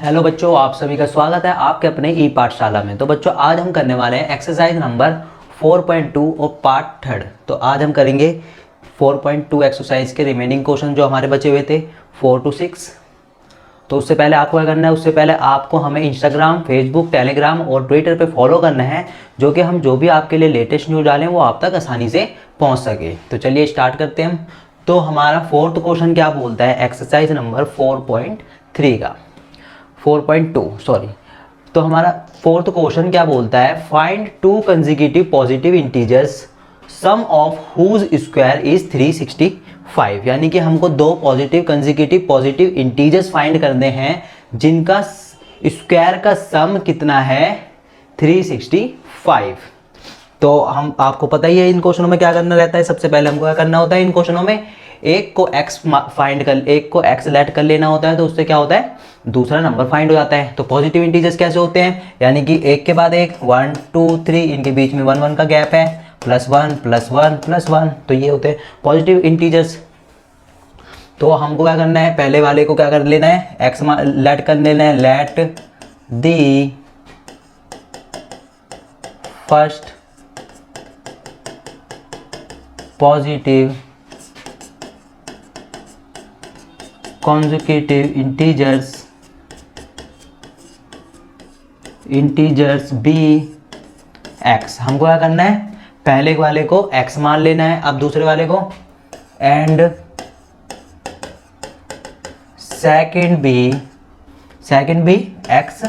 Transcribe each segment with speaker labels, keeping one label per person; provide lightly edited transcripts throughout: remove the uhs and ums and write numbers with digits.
Speaker 1: Hello बच्चों, आप सभी का स्वागत है आपके अपने ई पाठशाला में। तो बच्चों आज हम करने वाले हैं एक्सरसाइज नंबर 4.2 और पार्ट थर्ड। तो आज हम करेंगे 4.2 एक्सरसाइज के रिमेनिंग क्वेश्चन जो हमारे बचे हुए थे 4 to 6। तो उससे पहले आपको क्या करना है, उससे पहले आपको हमें इंस्टाग्राम, फेसबुक, टेलीग्राम और ट्विटर पे फॉलो करना है, जो कि हम जो भी आपके लिए लेटेस्ट न्यूज़ डालें वो आप तक आसानी से पहुंच सके। तो चलिए स्टार्ट करते हैं हम। तो हमारा फोर्थ क्वेश्चन क्या बोलता है, एक्सरसाइज नंबर 4.3 का 4.2 सॉरी। तो हमारा फोर्थ क्वेश्चन क्या बोलता है, find two consecutive positive integers sum of whose square is 365। यानी कि हमको दो positive consecutive positive integers find करने हैं जिनका स्क्वायर का सम कितना है 365। तो हम आपको पता ही है इन क्वेश्चनों में क्या करना रहता है। सबसे पहले हमको क्या करना होता है, इन क्वेश्चनों में एक को x लेट कर लेना होता है, तो उससे क्या होता है दूसरा नंबर फाइंड हो जाता है। तो पॉजिटिव इंटीजर्स कैसे होते हैं, यानी कि एक के बाद एक 1 2 3, इनके बीच में 1 1 का गैप है, +1 +1 +1, तो ये होते हैं पॉजिटिव इंटीजर्स। तो हमको क्या करना है, पहले वाले को क्या कर लेना है, x लेट कर लेना है, let the first positive consecutive integers be x. हमको क्या करना है, पहले वाले को x मान लेना है, अब दूसरे वाले को एंड सेकंड बी x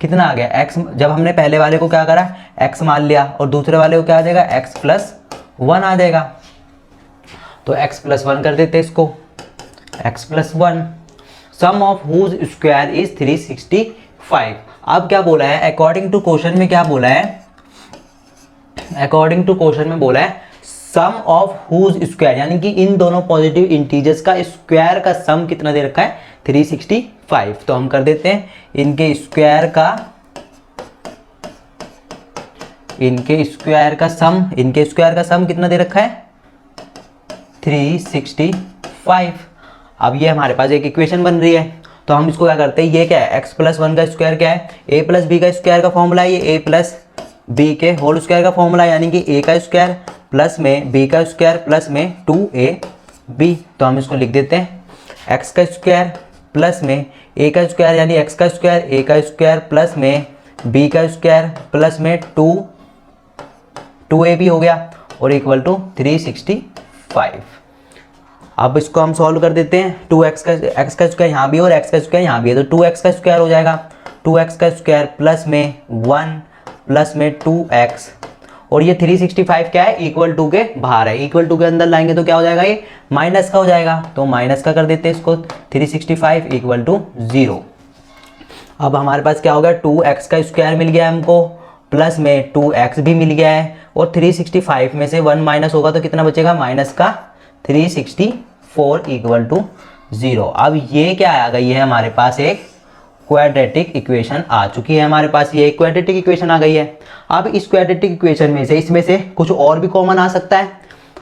Speaker 1: कितना आ गया x। जब हमने पहले वाले को क्या करा x मान लिया और दूसरे वाले को क्या आ जाएगा x+1 आ जाएगा। तो x+1 कर देते इसको, x+1 sum of whose square is 365। अब क्या बोला है, अकॉर्डिंग टू क्वेश्चन में क्या बोला है, अकॉर्डिंग टू क्वेश्चन में बोला है सम ऑफ हुज स्क्वायर, यानी कि इन दोनों पॉजिटिव इंटीजर्स का स्क्वायर का सम कितना दे रखा है 365। तो हम कर देते हैं इनके स्क्वायर का सम कितना दे रखा है 365। अब ये हमारे पास एक इक्वेशन बन रही है, तो हम इसको क्या करते हैं, ये क्या है x+1 का स्क्वायर क्या है, a+b का स्क्वायर का फॉर्मूला है, ये a+b के होल स्क्वायर का फॉर्मूला है, यानी कि a का स्क्वायर प्लस में b का स्क्वायर प्लस में 2ab। तो हम इसको लिख देते हैं x का स्क्वायर प्लस में a का स्क्वायर यानी x का स्क्वायर, a का स्क्वायर प्लस में b का स्क्वायर प्लस में 2ab हो गया और इक्वल टू 365। अब इसको हम सॉल्व कर देते हैं, x का स्क्वायर यहाँ भी और x का स्क्वायर यहाँ भी है, तो 2x का स्क्वायर हो जाएगा, 2x का स्क्वायर प्लस में 1 प्लस में 2x, और ये 365 क्या है इक्वल टू के बाहर है, इक्वल टू के अंदर लाएंगे तो क्या हो जाएगा, ये माइनस का हो जाएगा, तो माइनस का कर देते हैं इसको, 365 इक्वल टू 0। अब हमारे पास क्या हो गया, 2x का स्क्वायर मिल गया हमको प्लस में 2x भी मिल गया है, और 365 में से 1 माइनस होगा तो कितना बचेगा, माइनस का 364 इक्वल टू 0। अब ये क्या आ गई है, हमारे पास एक क्वाड्रेटिक इक्वेशन आ चुकी है, हमारे पास ये एक क्वाड्रेटिक इक्वेशन आ गई है। अब इस क्वाड्रेटिक इक्वेशन में से इसमें से कुछ और भी कॉमन आ सकता है।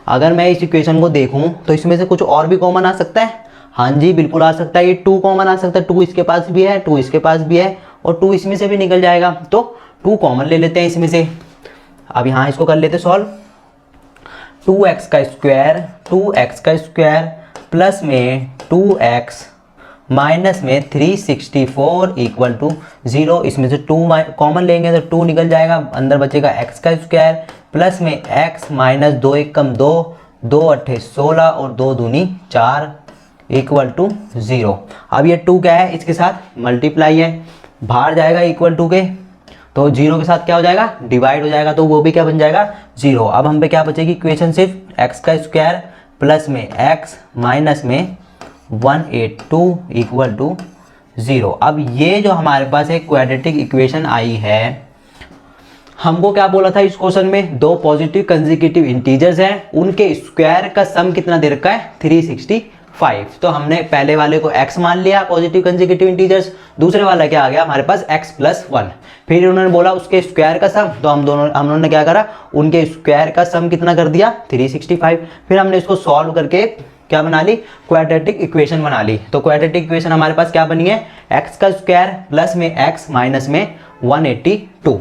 Speaker 1: अगर मैं इस इक्वेशन को देखूं तो इसमें से कुछ और भी कॉमन आ सकता है, हाँ जी बिल्कुल आ सकता है, ये 2 कॉमन आ सकता है, 2 इसके पास भी है, 2 इसके पास भी है, और 2 इसमें से भी निकल जाएगा, तो 2 कॉमन ले लेते हैं इसमें से। अब यहाँ इसको कर लेते सॉल्व, 2x का स्क्वायर प्लस में 2x माइनस में 364 इक्वल टू 0। इसमें से 2 कॉमन लेंगे तो 2 निकल जाएगा, अंदर बचेगा x का स्क्वायर प्लस में x माइनस 2 1 कम 2, 2 8 16 और 2 दूनी 4 इक्वल टू 0। अब ये 2 क्या है, इसके साथ मल्टीप्लाई है, बाहर जाएगा इक्वल टू के, तो 0 के साथ क्या हो जाएगा, डिवाइड हो जाएगा, तो वो भी क्या बन जाएगा 0। अब हम पे क्या बचेगी इक्वेशन, सिर्फ x का स्क्वायर प्लस में x माइनस में 182 इक्वल टू 0। अब ये जो हमारे पास एक क्वाड्रेटिक इक्वेशन आई है, हमको क्या बोला था इस क्वेश्चन में, दो पॉजिटिव कंसेक्यूटिव इंटीजर्स हैं, उनके स्क्वायर का सम कितना दे रखा है 365। तो हमने पहले वाले को x मान लिया पॉजिटिव कंसेक्यूटिव इंटीजर्स, दूसरे वाला क्या आ गया हमारे पास x+1। फिर उन्होंने बोला उसके स्क्वायर का सम, तो हम लोगों ने क्या करा, उनके स्क्वायर का सम कितना कर दिया 365। फिर हमने इसको सॉल्व करके क्या बना ली, क्वाड्रेटिक इक्वेशन बना ली। तो क्वाड्रेटिक इक्वेशन हमारे पास क्या बनी है, एक्स का स्क्वायर प्लस में एक्स माइनस में 182,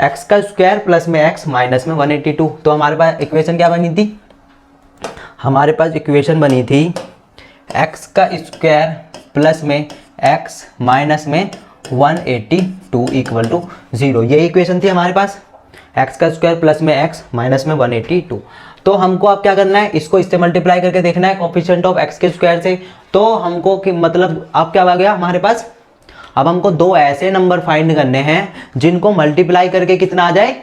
Speaker 1: एक्स का स्क्वायर प्लस में एक्स माइनस में 182। तो हमारे पास इक्वेशन क्या बनी थी, हमारे पास इक्वेशन बनी थी एक्स का स्क्वायर प्लस में एक्स माइनस में 182 इक्वल टू 0। ये इक्वेशन थी हमारे पास, एक्स का स्क्वायर प्लस में एक्स माइनस में 182। तो हमको अब क्या करना है, इसको इससे मल्टीप्लाई करके देखना है कोफिशिएंट ऑफ एक्स के स्क्वायर से। तो हमको कि मतलब अब क्या आ गया हमारे पास, अब हमको दो ऐसे नंबर फाइंड करने हैं जिनको मल्टीप्लाई करके कितना आ जाए,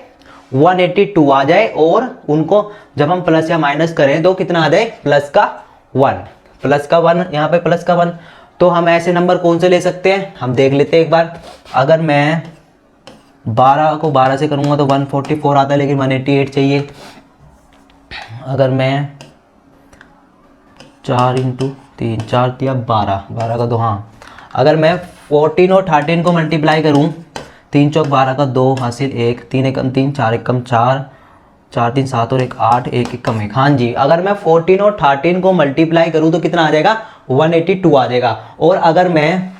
Speaker 1: 182 आ जाए, और उनको जब हम प्लस या माइनस करें तो कितना आ जाए, प्लस का 1, प्लस का 1, यहाँ पे प्लस का 1। तो हम ऐसे नंबर कौन से ले सकते हैं, हम देख लेते हैं एक बार। अगर मैं 12 को 12 से करूँगा तो 144 आता है, लेकिन 188 चाहिए। अगर मैं 4 × 3, 4 दिया 12, 12 का 2, हाँ। अगर मैं 14 और 13 को मल्टीप्लाई करूँ, 3 चौक 12 का 2 हासिल 1, 3 एकम 3, 4 एकम 4, 4 3 7 और 1 8, 1 एकम 1। हाँ जी, अगर मैं 14 और 13 को मल्टीप्लाई करूँ तो कितना आ जाएगा, 182 आ जाएगा। और अगर मैं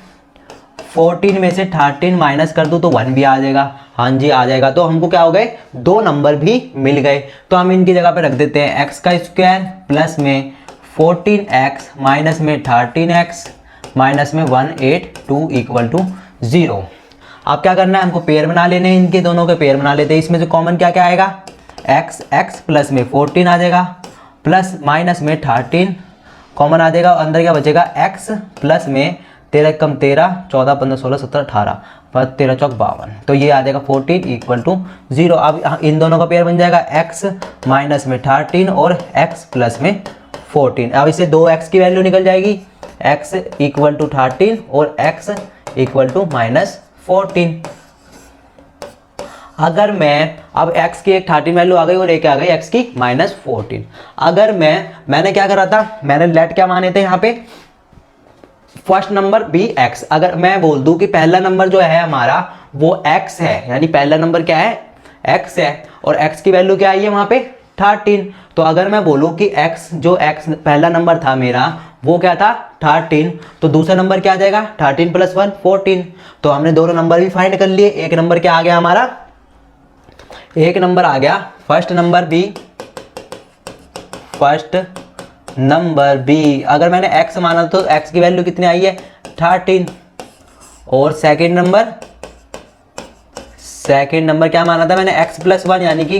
Speaker 1: 14 में से 13 माइनस कर दूँ तो 1 भी आ जाएगा। हाँ जी आ जाएगा। तो हमको क्या हो गए, दो नंबर भी मिल गए। तो हम इनकी जगह पे रख देते हैं एक्स का स्क्वायर प्लस में 14x माइनस में 13x माइनस में 182 इक्वल टू 0। अब क्या करना है, हमको पेयर बना लेने हैं, इनके दोनों के पेयर बना लेते हैं। इसमें से कॉमन क्या क्या आएगा, x प्लस में 14 आ जाएगा, प्लस माइनस में 13 कॉमन आ जाएगा, अंदर क्या बचेगा, x प्लस में 13 कम 13, 14 15 16 17 18, 13 चौक 52। तो ये आ जाएगा 14 इक्वल टू 0। अब इन दोनों का पेयर बन जाएगा x माइनस में 13 और x प्लस में 14। अब इससे 2x की वैल्यू निकल जाएगी, x इक्वल टू 13 और x इक्वल टू माइनस 14। अगर मैं अब x की एक 13 वैल्यू आ गई और एक आ गई x की माइनस 14। अगर मैंने क्या करा था, मैंने लेट क्या माने थे यहाँ पे, फर्स्ट नंबर बी x। अगर मैं बोल दूं कि पहला नंबर जो है हमारा वो x है, यानी पहला नंबर क्या है, x है, और x की वैल्यू क्या आई है वहां पे 13। तो अगर मैं बोलूं कि x जो x पहला नंबर था मेरा वो क्या था 13, तो दूसरा नंबर क्या आ जाएगा 13 प्लस 1 14। तो हमने दोनों नंबर भी फाइंड कर लिए। एक नंबर क्या आ गया हमारा, एक नंबर आ गया first number be, first number be. अगर मैंने x माना तो x की वैल्यू कितनी आई है 13। और सेकंड नंबर क्या माना था मैंने, x प्लस 1 यानी कि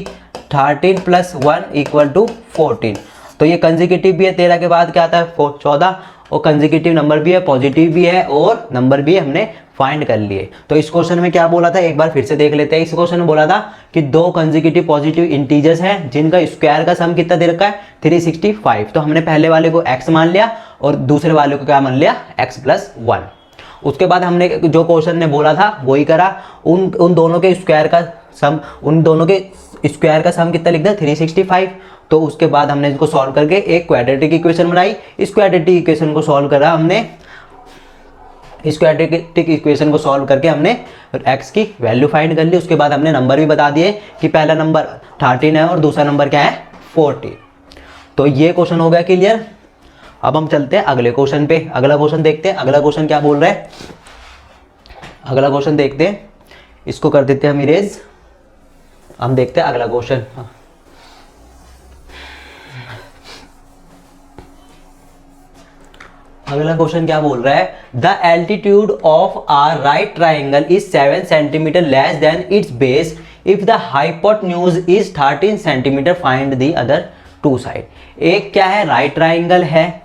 Speaker 1: 13 प्लस 1 इक्वल टू 14। तो ये कंसेक्यूटिव भी है, 13 के बाद क्या आता है 14, और कंसेक्यूटिव नंबर भी है, पॉजिटिव भी है, और नंबर भी हमने फाइंड कर लिए। तो इस क्वेश्चन में क्या बोला था, एक बार फिर से देख लेते हैं। इस क्वेश्चन में बोला था कि दो कंसेक्यूटिव पॉजिटिव इंटीजर्स हैं जिनका स्क्वायर का सम कितना दे रखा है 365। तो हमने पहले वाले को x मान लिया और दूसरे वाले को क्या मान लिया, x प्लस 1। उसके बाद हमने जो क्वेश्चन ने बोला था वही करा, उन दोनों के स्क्वायर का सम, उन दोनों के स्क्वायर का सम कितना लिख दिया 365। तो उसके बाद हमने इसको सॉल्व करके एक क्वाड्रेटिक इक्वेशन बनाई। इस क्वाड्रेटिक इक्वेशन को सॉल्व करा हमने, इस क्वाड्रेटिक इक्वेशन को सॉल्व करके हमने x की वैल्यू फाइंड कर ली। उसके बाद हमने नंबर भी बता दिए कि पहला नंबर 13 है और दूसरा नंबर क्या है 14। तो ये क्वेश्चन हो गया क्लियर। अब हम चलते हैं अगले क्वेश्चन पे। अगला क्वेश्चन देखते हैं, अगला क्वेश्चन क्या बोल रहा है, अगला क्वेश्चन देखते हैं। इसको कर देते हैं हम इरेज। हम देखते हैं अगला क्वेश्चन। अगला क्वेश्चन क्या बोल रहा है, the altitude of a right triangle is 7 centimetre less than its base if the hypotenuse is 13 centimetre, find the other two side. एक क्या है, राइट ट्राइंगल है,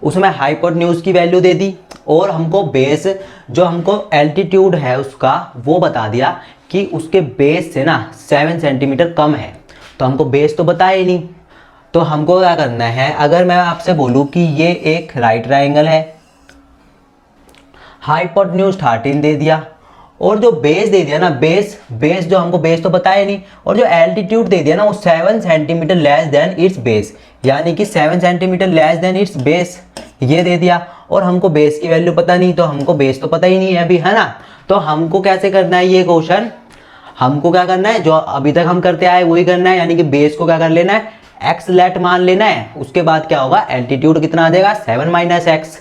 Speaker 1: उसमें हाइपोटेन्यूज की वैल्यू दे दी, और हमको बेस जो हमको एल्टीट्यूड है उसका वो बता दिया कि उसके बेस से ना 7 सेंटीमीटर कम है। तो हमको बेस तो बताया ही नहीं, तो हमको क्या करना है, अगर मैं आपसे बोलूं कि ये एक राइट ट्राइंगल है, हाइपोटेन्यूज 13 दे दिया, और जो बेस दे दिया ना, बेस जो हमको बेस तो बताया नहीं, और जो एल्टीट्यूड दे दिया ना वो 7 centimetre less than its base, यानी कि 7 centimetre less than its base ये दे दिया, और हमको बेस की वैल्यू पता नहीं, तो हमको बेस तो पता ही नहीं है अभी, है ना। तो हमको कैसे करना है ये क्वेश्चन, हमको क्या करना है, जो अभी तक हम करते आए वही करना है, यानी कि बेस को क्या कर लेना है, एक्स लेट मान लेना है, उसके बाद क्या होगा, एल्टीट्यूड कितना आ जाएगा 7 माइनस एक्स,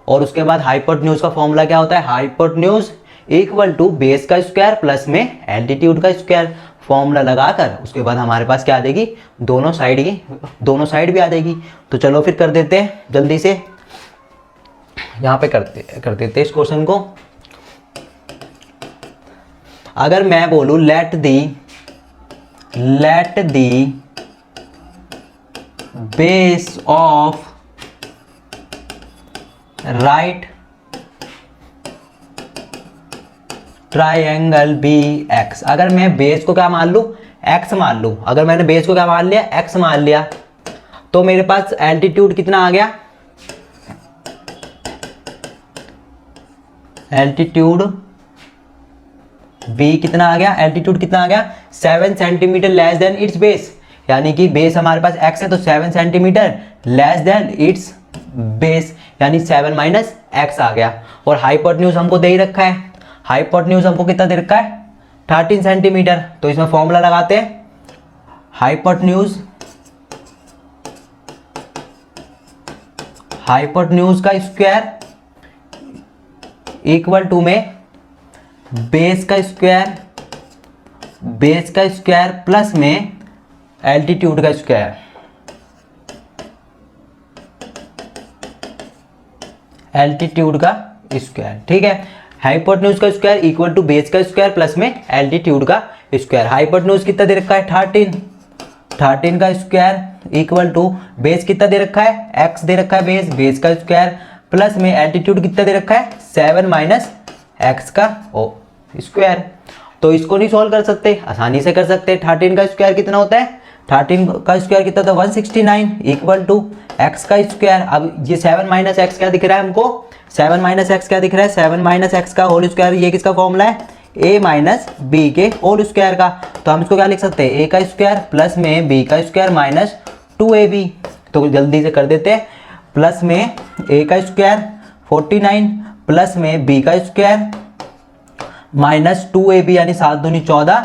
Speaker 1: और उसके बाद हाइपोटेन्यूज का फॉर्मूला क्या होता है, हाइपोटेन्यूज इक्वल टू बेस का स्क्वायर प्लस में एल्टीट्यूड का स्क्वायर, फॉर्मूला लगाकर उसके बाद हमारे पास क्या आ जाएगी, दोनों साइड भी आ जाएगी। तो चलो फिर कर देते हैं जल्दी से, यहाँ पे कर देते इस क्वेश्चन को। अगर मैं बोलूं let the base of right triangle be x, अगर मैं बेस को क्या मान लूं, एक्स मान लूं, अगर मैंने बेस को क्या मान लिया, एक्स मान लिया, तो मेरे पास एल्टीट्यूड कितना आ गया, एल्टीट्यूड बी कितना आ गया, एल्टीट्यूड कितना आ गया 7 centimetre less than its base, यानी कि बेस हमारे पास x है तो 7 centimetre less than its base, यानी 7 माइनस एक्स आ गया। और हाइपोटेन्यूज हमको दे ही रखा है, हाइपोटेन्यूज हमको कितना दे रखा है 13 सेंटीमीटर, तो इसमें फॉर्मूला लगाते हैं, हाइपोटेन्यूज का स्क्वायर इक्वल टू में बेस का स्क्वायर प्लस में एल्टीट्यूड का स्क्वायर, ठीक है। हाइपोटेन्यूज का स्क्वायर इक्वल टू बेस का स्क्वायर प्लस में एल्टीट्यूड का स्क्वायर, हाइपोटेन्यूज कितना दे रखा है 13 का स्क्वायर इक्वल टू बेस कितना दे रखा है, x दे रखा है बेस का स्क्वायर प्लस में एल्टीट्यूड कितना दे रखा है 7 माइनस एक्स का स्क्वायर। तो इसको नहीं सॉल्व कर सकते, आसानी से कर सकते हैं। 13 का स्क्वायर कितना होता है, 13 का स्क्वायर कितना था 169 इक्वल टू एक्स का स्क्वायर। अब ये 7 माइनस एक्स क्या दिख रहा है हमको, 7 माइनस एक्स क्या दिख रहा है, 7 माइनस एक्स का होल स्क्वायर, ये किसका फॉर्मूला है, a माइनस बी के होल स्क्वायर का। तो हम इसको क्या लिख सकते हैं, a का स्क्वायर प्लस में b का स्क्वायर माइनस 2ab। तो जल्दी से कर देते हैं, प्लस में a का स्क्वायर 49 प्लस में b का स्क्वायर माइनस 2ab, यानी 7 दूनी 14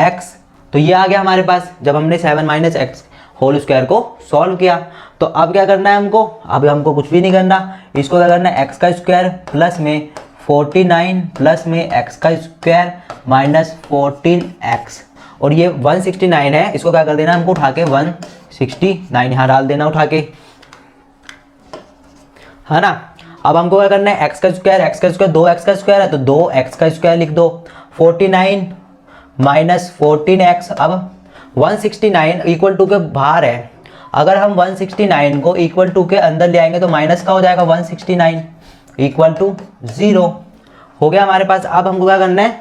Speaker 1: x। तो ये आ गया हमारे पास जब हमने 7 माइनस एक्स होल स्क्वायर को सॉल्व किया। तो अब क्या करना है हमको, अब हमको कुछ भी नहीं करना, इसको क्या करना है, एक्स का स्क्वायर प्लस में 49 प्लस में एक्स का स्क्वायर माइनस 14x, और ये 169 है, इसको क्या कर देना हमको उठा के 169 यहाँ डाल देना उठा के, है ना। अब हमको क्या करना है, एक्स का स्क्वायर 2x का स्क्वायर है तो 2x का स्क्वायर लिख दो, 49 माइनस 14x। अब 169 इक्वल टू के बाहर है, अगर हम 169 को इक्वल टू के अंदर ले आएंगे तो माइनस का हो जाएगा 169 इक्वल टू 0 हो गया हमारे पास। अब हमको क्या करना है,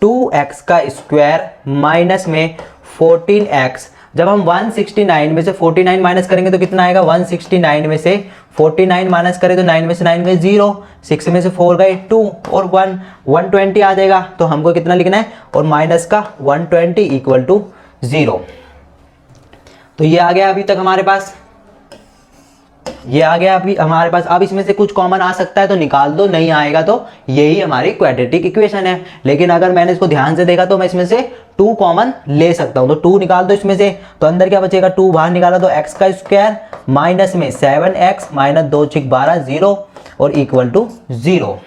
Speaker 1: 2x का स्क्वायर माइनस में 14x। जब हम 169 में से 49 माइनस करेंगे तो कितना आएगा, 169 में से 49 माइनस करें तो 9 में से 9 गए 0, 6 में से 4 गए 2 और 1 120 आ जाएगा। तो हमको कितना लिखना है, और माइनस का 120 इक्वल टू 0। तो ये आ गया अभी तक हमारे पास, ये आ गया अभी हमारे पास। अब इसमें से कुछ कॉमन आ सकता है तो निकाल दो, नहीं आएगा तो यही हमारी क्वाड्रेटिक इक्वेशन है। लेकिन अगर मैंने इसको ध्यान से देखा तो मैं इसमें से 2 कॉमन ले सकता हूं, तो 2 निकाल दो इसमें से, तो अंदर क्या बचेगा, 2 बाहर निकाला तो एक्स का स्क्वायर माइनस में 7x माइनस 2 6 12 0 और इक्वल टू 0।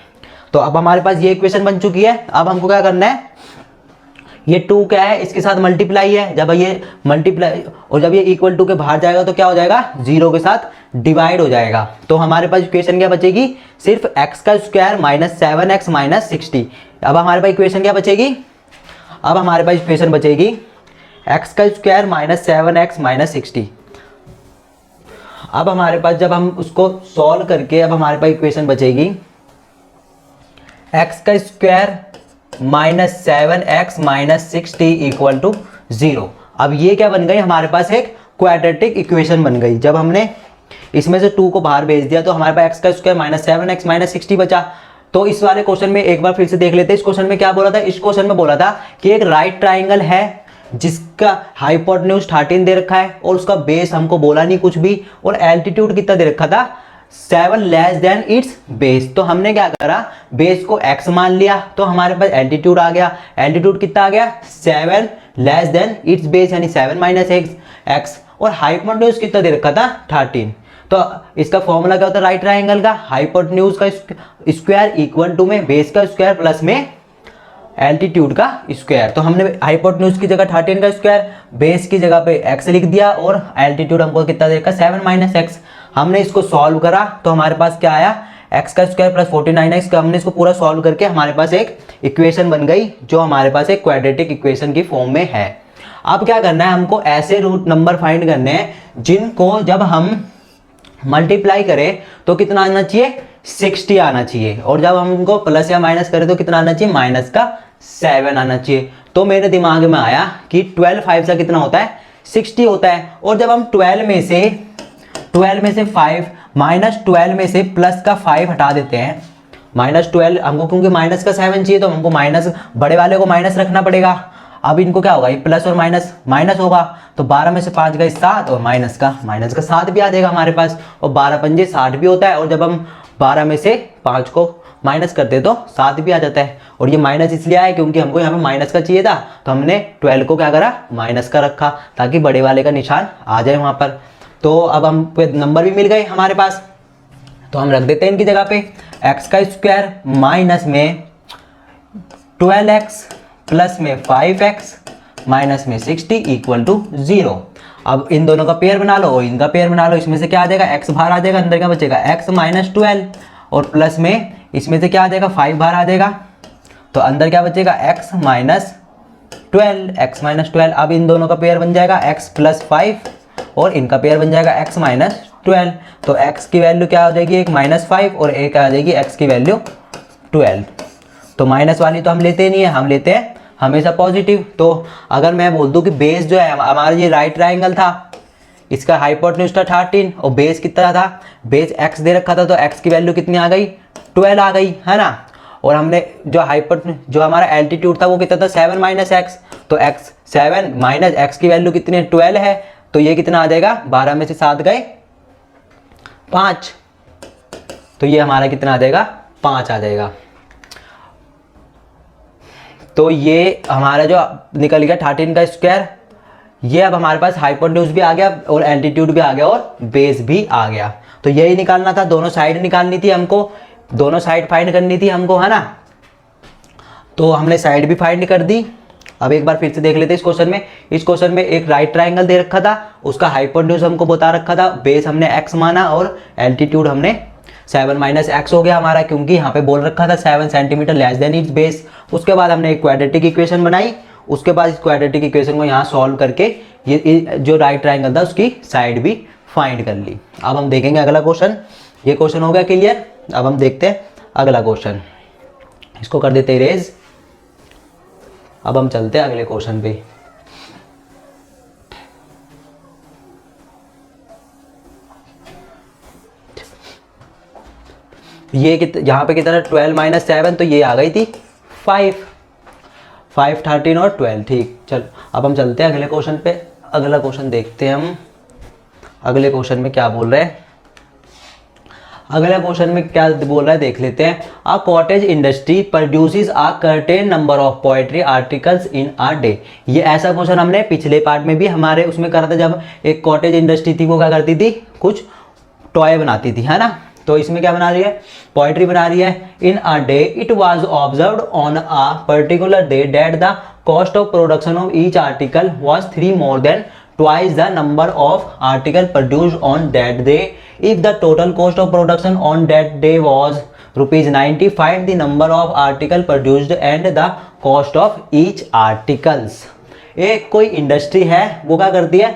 Speaker 1: तो अब हमारे पास ये इक्वेशन बन चुकी है। अब हमको क्या करना है, ये 2 क्या है, इसके साथ मल्टीप्लाई है, जब ये मल्टीप्लाई और जब ये इक्वल टू के बाहर जाएगा तो क्या हो जाएगा, 0 के साथ डिवाइड हो जाएगा। तो हमारे पास इक्वेशन क्या बचेगी, सिर्फ x का स्क्वायर माइनस 7x माइनस 60। अब हमारे पास इक्वेशन क्या बचेगी, अब हमारे पास इक्वेशन बचेगी x का स्क्वायर माइनस 7x माइनस 60। अब हमारे पास जब हम उसको सॉल्व करके, अब हमारे पास इक्वेशन बचेगी x का square minus 7x minus 60 equal to 0। अब ये क्या बन गई, हमारे पास एक क्वाड्रेटिक इक्वेशन बन गई। जब हमने इसमें से 2 को बाहर भेज दिया तो हमारे पास x का स्क्वायर माइनस 7x माइनस 60 बचा। तो इस वाले क्वेश्चन में एक बार फिर से देख लेते हैं, इस क्वेश्चन में क्या बोला था, इस क्वेश्चन में बोला था कि एक राइट ट्राइंगल है जिसका हाइपोटेन्यूज 13 दे रखा है और उसका बेस हमको बोला नहीं कुछ भी, और एल्टीट्यूड कितना दे रखा था 7 लेस देन इट्स बेस। तो हमने क्या करा, बेस को x मान लिया तो हमारे पास एल्टीट्यूड आ गया, एल्टीट्यूड कितना आ गया 7 लेस देन इट्स बेस, यानी 7 माइनस x। और हाइपोटेन्यूज कितना दे रखा था 13। तो इसका फॉर्मूला क्या होता है राइट ट्रायंगल का, हाइपोटेन्यूज का स्क्वायर इक्वल टू में बेस का स्क्वायर प्लस में एल्टीट्यूड का स्क्वायर। तो हमने हाइपोटेन्यूज की जगह 13 का स्क्वायर, बेस की जगह पे x लिख दिया और एल्टीट्यूड हमको कितना दे रखा 7 माइनस एक्स। हमने इसको सॉल्व करा तो हमारे पास क्या आया x का स्क्वायर प्लस 49x का। हमने इसको पूरा सॉल्व करके हमारे पास एक इक्वेशन बन गई जो हमारे पास एक क्वाड्रेटिक इक्वेशन की फॉर्म में है। अब क्या करना है, हमको ऐसे रूट नंबर फाइंड करने हैं जिनको जब हम मल्टीप्लाई करें तो कितना आना चाहिए 60 आना चाहिए, और जब हम इनको प्लस या माइनस करें तो कितना आना चाहिए माइनस का 7 आना चाहिए। तो मेरे दिमाग में आया कि 12 5 का कितना होता है 60 होता है, और जब हम 12 में से 5 माइनस 12 में से प्लस का 5 हटा देते हैं, माइनस 12 हमको क्योंकि माइनस का 7 चाहिए तो हमको माइनस बड़े वाले को माइनस रखना पड़ेगा। अब इनको क्या होगा, ये प्लस और माइनस माइनस होगा, तो 12 में से 5 गए 7 और माइनस का 7 भी आ जाएगा हमारे पास, और 12 पंजे 60 भी होता है, और जब हम 12 में से 5 को माइनस करते तो 7 भी आ जाता है। और ये माइनस इसलिए आया क्योंकि हमको यहाँ पे माइनस का चाहिए था, तो हमने 12 को क्या करा माइनस का रखा ताकि बड़े वाले का निशान आ जाए वहाँ पर। तो अब हम नंबर भी मिल गए हमारे पास, तो हम रख देते हैं इनकी जगह पे x का स्क्वायर माइनस में 12x प्लस में 5x माइनस में 60 इक्वल टू 0। अब इन दोनों का पेयर बना लो और इनका पेयर बना लो, इसमें से क्या आ जाएगा x बाहर आ जाएगा, अंदर क्या बचेगा x माइनस 12, और प्लस में इसमें से क्या आ जाएगा 5 बाहर आ जाएगा, तो अंदर क्या बचेगा x माइनस 12। अब इन दोनों का पेयर बन जाएगा x प्लस 5 और इनका पेयर बन जाएगा x माइनस 12। तो x की वैल्यू क्या हो जाएगी, एक माइनस 5 और एक आ जाएगी x की वैल्यू 12। तो माइनस वाली तो हम लेते नहीं है, हम लेते हैं हमेशा पॉजिटिव। तो अगर मैं बोल दूं कि बेस जो है हमारा ये राइट ट्रायंगल था, इसका हाइपोटेन्यूज था 13 और बेस कितना था, बेस x दे रखा था, तो x की वैल्यू कितनी आ गई 12 आ गई, है ना। और हमने जो हमारा एल्टीट्यूड था वो कितना था 7 माइनस एक्स, तो x 7 माइनस x की वैल्यू कितनी है 12 है, तो ये कितना आ जाएगा 12 में से 7 गए 5, तो ये हमारा कितना आ जाएगा 5 आ जाएगा। तो ये हमारा जो निकल गया 13 का स्क्वायर, ये अब हमारे पास हाइपोटेन्यूज भी आ गया और एल्टीट्यूड भी आ गया और बेस भी आ गया। तो यही निकालना था, दोनों साइड निकालनी थी हमको, दोनों साइड फाइंड करनी थी हमको, है ना। तो हमने साइड भी फाइंड कर दी। अब एक बार फिर से देख लेते हैं इस क्वेश्चन में एक राइट ट्रायंगल दे रखा था, उसका हाइपोटेन्यूज हमको बता रखा था, बेस हमने x माना और एल्टीट्यूड हमने 7 माइनस एक्स हो गया हमारा, क्योंकि यहाँ पे बोल रखा था 7 centimetre less than its base. उसके बाद हमने एक क्वाड्रेटिक इक्वेशन बनाई, उसके बाद इस क्वाड्रेटिक इक्वेशन को यहाँ सॉल्व करके ये जो राइट ट्रायंगल था उसकी साइड भी फाइंड कर ली। अब हम देखेंगे अगला क्वेश्चन, ये क्वेश्चन हो गया क्लियर। अब हम देखते हैं अगला क्वेश्चन, इसको कर देते इरेज। अब हम चलते हैं अगले क्वेश्चन पे। ये यहाँ पे कितना 12 माइनस 7, तो ये आ गई थी 5 13 और 12, ठीक। चल अब हम चलते हैं अगले क्वेश्चन पे। अगला क्वेश्चन देखते हैं हम, अगले क्वेश्चन में क्या बोल रहे हैं। अगले क्वेश्चन में क्या बोल रहा है देख लेते हैं। A cottage industry produces a certain number of poetry articles in a day. ये ऐसा क्वेश्चन हमने पिछले पार्ट में भी हमारे उसमें करा था, जब एक कॉटेज इंडस्ट्री थी वो क्या करती थी, कुछ टॉय बनाती थी, है ना। तो इसमें क्या बना रही है, पोएट्री बना रही है। In a day it was observed on a particular day that the cost of production of each article was 3 more than twice the number of article produced on that day. If the total cost of production on that day was rupees 90, find the number of article produced and the cost of each articles. एक कोई industry है वो क्या करती है,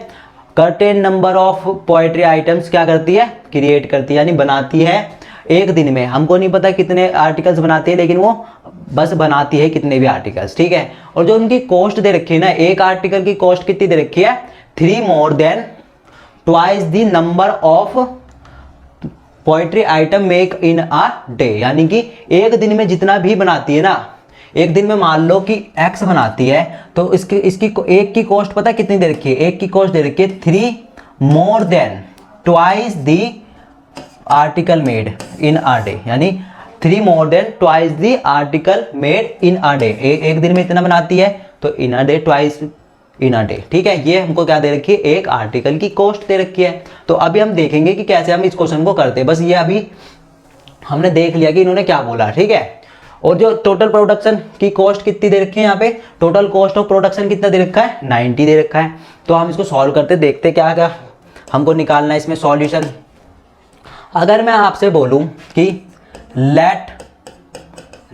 Speaker 1: certain number of poetry items क्या करती है, क्रिएट करती है, यानी बनाती है एक दिन में। हमको नहीं पता कितने आर्टिकल्स बनाती है, लेकिन वो बस बनाती है कितने भी आर्टिकल्स, ठीक है। और जो उनकी कॉस्ट दे रखी है ना, एक आर्टिकल की कॉस्ट कितनी दे रखी है, 3 more than twice the number of poetry item make in a day, यानी कि एक दिन में जितना भी बनाती है ना, एक दिन में मान लो कि x बनाती है, तो इसकी एक की कॉस्ट पता कितनी दे रखी है, एक की कॉस्ट दे रखी है 3 more than twice the article made in a day, यानी 3 more than twice the article made in a day। एक दिन में इतना बनाती है, तो in a day twice in a day. ठीक है, ये हमको क्या दे रखी है, एक आर्टिकल की कॉस्ट दे रखी है। तो अभी हम देखेंगे कि कैसे हम इस क्वेश्चन को करते हैं। बस ये अभी हमने देख लिया कि इन्होंने क्या बोला। ठीक है, और जो टोटल प्रोडक्शन की कॉस्ट कितनी दे रखी है, यहाँ पे टोटल कॉस्ट ऑफ प्रोडक्शन कितना दे रखा है, 90 दे रखा है। तो हम इसको सॉल्व करते देखते क्या क्या हमको निकालना है इसमें सॉल्यूशन। अगर मैं आपसे बोलूं कि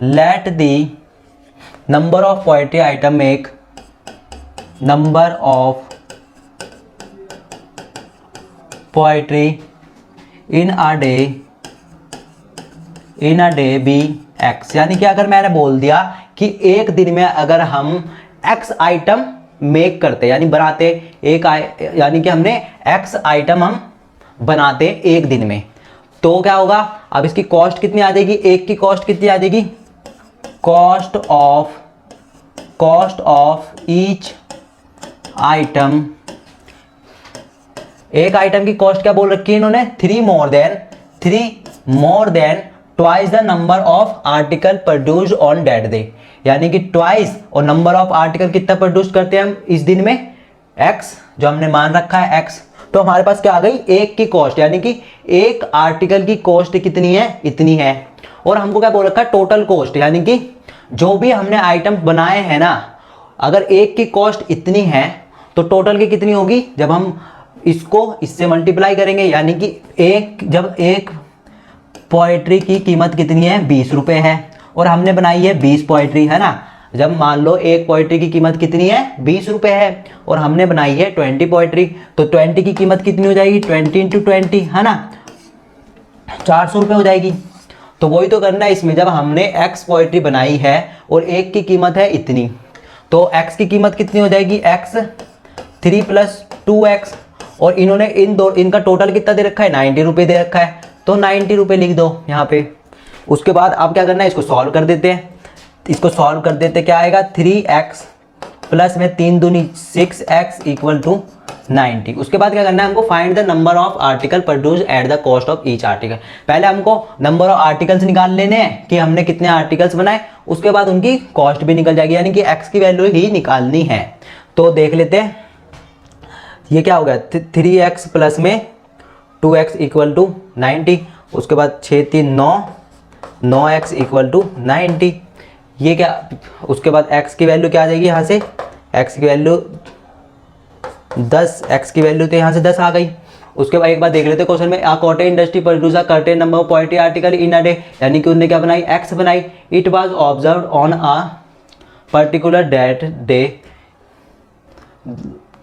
Speaker 1: let the number of poetry item make number of poetry in a day be x, यानी कि अगर मैंने बोल दिया कि एक दिन में अगर हम एक्स आइटम मेक करते यानी बनाते यानी कि हमने एक्स आइटम हम बनाते एक दिन में, तो क्या होगा। अब इसकी कॉस्ट कितनी आ जाएगी, एक की कॉस्ट कितनी आ जाएगी, कॉस्ट ऑफ ईच आइटम, एक आइटम की कॉस्ट क्या बोल रखी है इन्होंने, 3 more than twice the number of article produce on that day, यानी कि ट्वाइस और नंबर ऑफ आर्टिकल कितना प्रोड्यूस करते हैं हम इस दिन में, एक्स जो हमने मान रखा है एक्स। तो हमारे पास क्या आ गई, एक की कॉस्ट, यानी कि एक आर्टिकल की कॉस्ट कितनी है, इतनी है। और हमको क्या बोल रखा है, टोटल कॉस्ट, यानी कि जो भी हमने आइटम बनाए हैं ना, अगर एक की कॉस्ट इतनी है तो टोटल की कितनी होगी, जब हम इसको इससे मल्टीप्लाई करेंगे, यानी कि जब एक पोएट्री की कीमत कितनी है, 20 रुपए है, और हमने बनाई है 20 पोएट्री, है ना। जब मान लो एक पोएट्री की कीमत कितनी है, 20 रुपए है, और हमने बनाई है 20 पोएट्री, तो 20 की कीमत कितनी हो जाएगी, 20 इंटू 20, है ना, 400 रुपये हो जाएगी। तो वही तो करना है इसमें, जब हमने एक्स पोएट्री बनाई है और एक की कीमत है इतनी, तो एक्स की कीमत कितनी हो जाएगी, एक्स 3 + 2x, और इन्होंने इनका टोटल कितना दे रखा है, 90 रुपये दे रखा है, तो 90 रुपये लिख दो यहाँ पे। उसके बाद अब क्या करना है, इसको सॉल्व कर देते हैं। इसको सॉल्व कर देते क्या आएगा, 3x प्लस में 3 दूनी 6x इक्वल टू 90। उसके बाद क्या करना है हमको, find the number of article produce at the cost of each article. पहले हमको नंबर ऑफ आर्टिकल्स निकाल लेने हैं कि हमने कितने आर्टिकल्स बनाए, उसके बाद उनकी कॉस्ट भी निकल जाएगी, यानी कि x की वैल्यू ही निकालनी है। तो देख लेते हैं ये क्या हो गया, 3x प्लस में 2x इक्वल टू 90। उसके बाद 6 3 9x इक्वल टू 90। ये क्या, उसके बाद x की वैल्यू क्या आ जाएगी, यहाँ से x की वैल्यू 10, x की वैल्यू तो यहाँ से 10 आ गई। उसके बाद एक बार देख लेते हैं क्वेश्चन में, a cotton industry produce a certain number of poetry article in a day, यानी कि उन्होंने क्या बनाई, x बनाई। It was observed on a particular day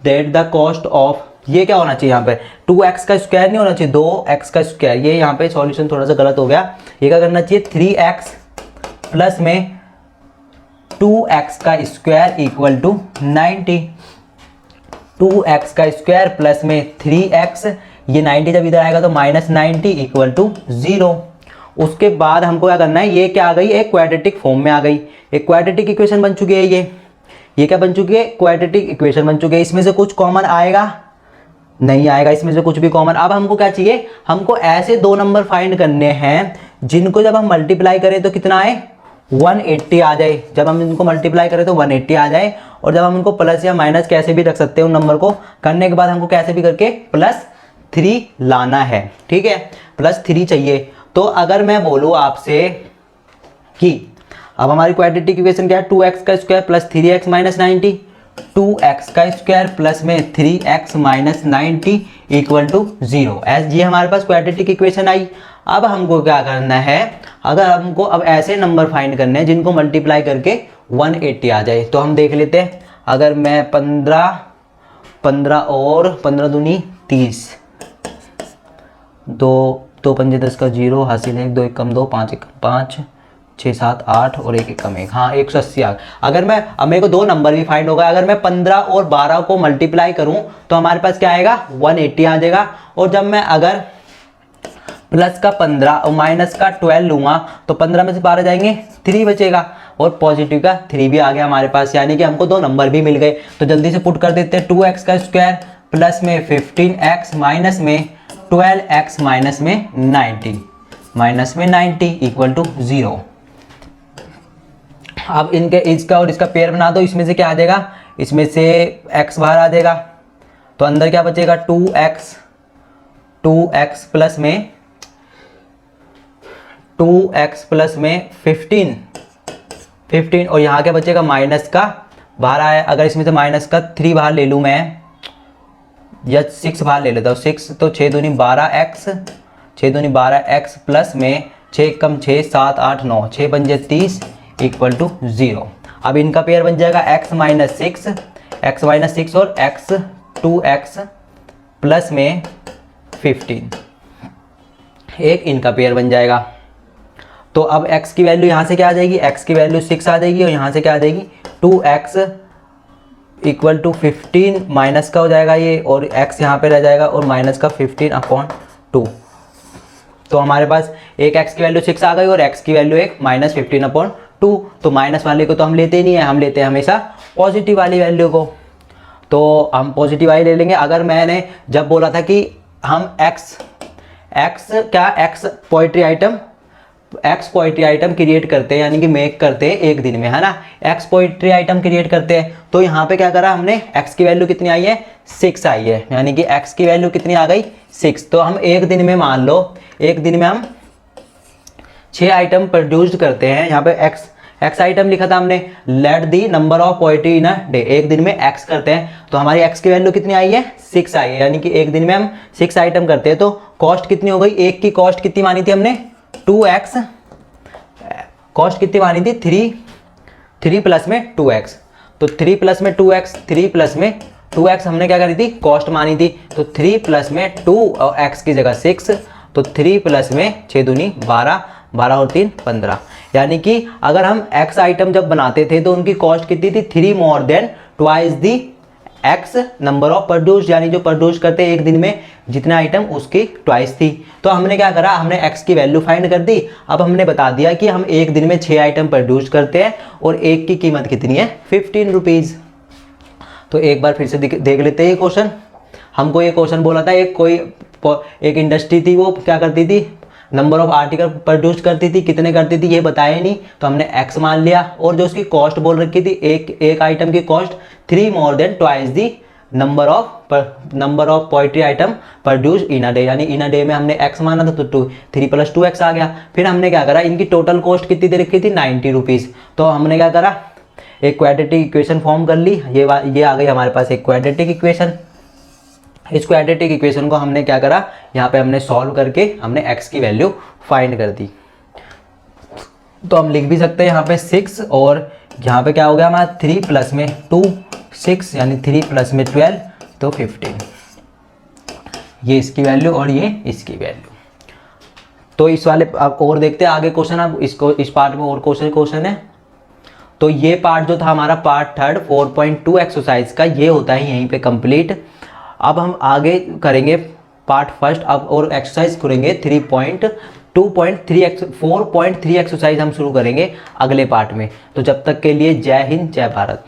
Speaker 1: that the cost of, ये क्या होना चाहिए यहाँ पे, 2x का स्क्वायर नहीं होना चाहिए, 2x का स्क्वायर, ये यहाँ पे सॉल्यूशन थोड़ा सा गलत हो गया। ये क्या करना चाहिए, 3x प्लस में 2x का स्क्वायर इक्वल टू 90। 2x का स्क्वायर प्लस में 3x, ये 90 जब इधर आएगा तो -90 इक्वल टू 0। उसके बाद हमको क्या करना है, ये क्या आ गई, एक क्वाड्रेटिक फॉर्म में आ गई, एक क्वाड्रेटिक इक्वेशन बन चुकी है। ये क्या बन चुकी है, क्वाड्रेटिक इक्वेशन बन चुकी है। इसमें से कुछ कॉमन आएगा, नहीं आएगा इसमें से कुछ भी कॉमन। अब हमको क्या चाहिए, हमको ऐसे दो नंबर फाइंड करने हैं जिनको जब हम मल्टीप्लाई करें तो कितना आए, 180 आ जाए। जब हम इनको मल्टीप्लाई करें तो 180 आ जाए, और जब हम इनको प्लस या माइनस कैसे भी रख सकते हैं उन नंबर को, करने के बाद हमको कैसे भी करके +3 लाना है। ठीक है, +3 चाहिए। तो अगर मैं बोलूँ आपसे कि अब हमारी क्वाड्रेटिक इक्वेशन क्या है, 2x का square plus 3x minus 90, 2x का स्क्वायर प्लस में 3x minus 90 equal to 0। As ये हमारे पास क्वाड्रेटिक इक्वेशन आई। अब हमको क्या करना है, अगर हमको अब ऐसे नंबर फाइंड करने हैं जिनको मल्टीप्लाई करके 180 आ जाए, तो हम देख लेते हैं। अगर मैं 15 और 15 दूनी 30, 2 पंजे 10 का 0 हासिल है, 2 1 कम 2, 5 1 5, 6 7 8 और 1 1 कम 1, हाँ 180 आ। अगर मैं, अब मेरे को दो नंबर भी फाइंड होगा, अगर मैं 15 और 12 को मल्टीप्लाई करूं तो हमारे पास क्या आएगा, 180 आ जाएगा। और जब मैं अगर प्लस का 15 और माइनस का 12 लूंगा तो 15 में से 12 जाएंगे, 3 बचेगा, और पॉजिटिव का 3 भी आ गया हमारे पास, यानी कि हमको दो नंबर भी मिल गए। तो जल्दी से पुट कर देते हैं, 2x का स्क्वायर प्लस में 15x माइनस में 12x माइनस में 90 इक्वल टू 0। अब इनके इसका और इसका पेयर बना दो, इसमें से क्या आ जाएगा, इसमें से x बाहर आ जाएगा, तो अंदर क्या बचेगा 2x प्लस में 15 और यहाँ क्या बचेगा माइनस का बाहर आया। अगर इसमें से माइनस का 3 बाहर ले लूँ मैं या 6 बाहर ले लेता हूँ, 6 तो 6 दूनी 12x प्लस में 6 कम 6 7 8 9 6 बन जाए 30 इक्वल टू 0। अब इनका पेयर बन जाएगा x माइनस 6 और 2x प्लस में 15, एक इनका पेयर बन जाएगा। तो अब x की वैल्यू यहाँ से क्या आ जाएगी, x की वैल्यू 6 आ जाएगी और यहाँ से क्या आ जाएगी 2x इक्वल टू 15 माइनस का हो जाएगा ये, और x यहाँ पे रह जाएगा और माइनस का 15/2। तो हमारे पास एक x की वैल्यू 6 आ गई और x की वैल्यू एक माइनस 15/2। तो माइनस वाले को तो हम लेते ही नहीं है, हम लेते हैं हमेशा पॉजिटिव वाली वैल्यू को। तो हम पॉजिटिव वाली ले लेंगे। अगर मैंने जब बोला था कि हम x पोइट्री आइटम क्रिएट करते हैं, यानी कि मेक करते हैं एक दिन में, है ना, x पोइट्री आइटम क्रिएट करते हैं, तो यहाँ पे क्या करा हमने, x की वैल्यू कितनी आई है 6 आई है, यानी कि x की वैल्यू कितनी आ गई 6। तो हम एक दिन में मान लो एक दिन में हम 6 आइटम प्रोड्यूस करते हैं। यहाँ पे x आइटम लिखा था हमने, late the number of poetry in a day, एक दिन में x करते हैं, तो हमारी x की वैल्यू कितनी आई है 6 आई है, यानी कि एक दिन में हम 6 आइटम करते हैं। तो कॉस्ट कितनी हो गई, एक की कॉस्ट कितनी मानी थी हमने 2x, कॉस्ट कितनी मानी थी 3 प्लस में 2x, तो 3 प्लस में 2x, 3 प्लस में 2x हमने क्या करी थी कॉस्ट मानी थी, तो 3 प्लस में 2 और x की जगह 6, तो 3 प्लस में 6 दूनी 12 और 3 15, यानी कि अगर हम x आइटम जब बनाते थे तो उनकी कॉस्ट कितनी थी 3 more than twice the x number of produce, यानी जो प्रोड्यूस करते एक दिन में जितना आइटम उसकी ट्वाइस थी। तो हमने क्या करा, हमने x की वैल्यू फाइंड कर दी। अब हमने बता दिया कि हम एक दिन में 6 आइटम प्रोड्यूस करते हैं और एक की कीमत कितनी है 15 रुपीज़। तो एक बार फिर से देख लेते हैं ये क्वेश्चन। हमको ये क्वेश्चन बोला था एक इंडस्ट्री थी, वो क्या करती थी नंबर ऑफ आर्टिकल प्रोड्यूस करती थी, कितने करती थी ये बताया नहीं, तो हमने x मान लिया, और जो उसकी कॉस्ट बोल रखी थी एक आइटम की cost 3 more than twice the number of poetry item produce in a day, यानी इन अ डे में हमने x माना था तो 3 + 2x आ गया। फिर हमने क्या करा, इनकी टोटल कॉस्ट कितनी दे रखी थी 90 रुपीज़, तो हमने क्या करा एक क्वाड्रेटिक इक्वेशन फॉर्म कर ली। ये आ गई हमारे पास एक क्वाड्रेटिक इक्वेशन। इस क्वाड्रेटिक इक्वेशन को हमने क्या करा, यहाँ पे हमने सॉल्व करके हमने x की वैल्यू फाइंड कर दी। तो हम लिख भी सकते हैं यहाँ पे 6, और यहाँ पे क्या हो गया हमारा 3 प्लस में 2 6, यानी 3 प्लस में 12 तो 15, ये इसकी वैल्यू और ये इसकी वैल्यू। तो इस वाले आप और देखते हैं आगे क्वेश्चन, अब इस पार्ट में और क्वेश्चन है। तो ये पार्ट जो था हमारा पार्ट 3 4.2 एक्सरसाइज का, ये होता है यहीं पे कंप्लीट। अब हम आगे करेंगे पार्ट 1 अब और एक्सरसाइज करेंगे 4.3 एक्सरसाइज हम शुरू करेंगे अगले पार्ट में। तो जब तक के लिए जय हिंद जय भारत।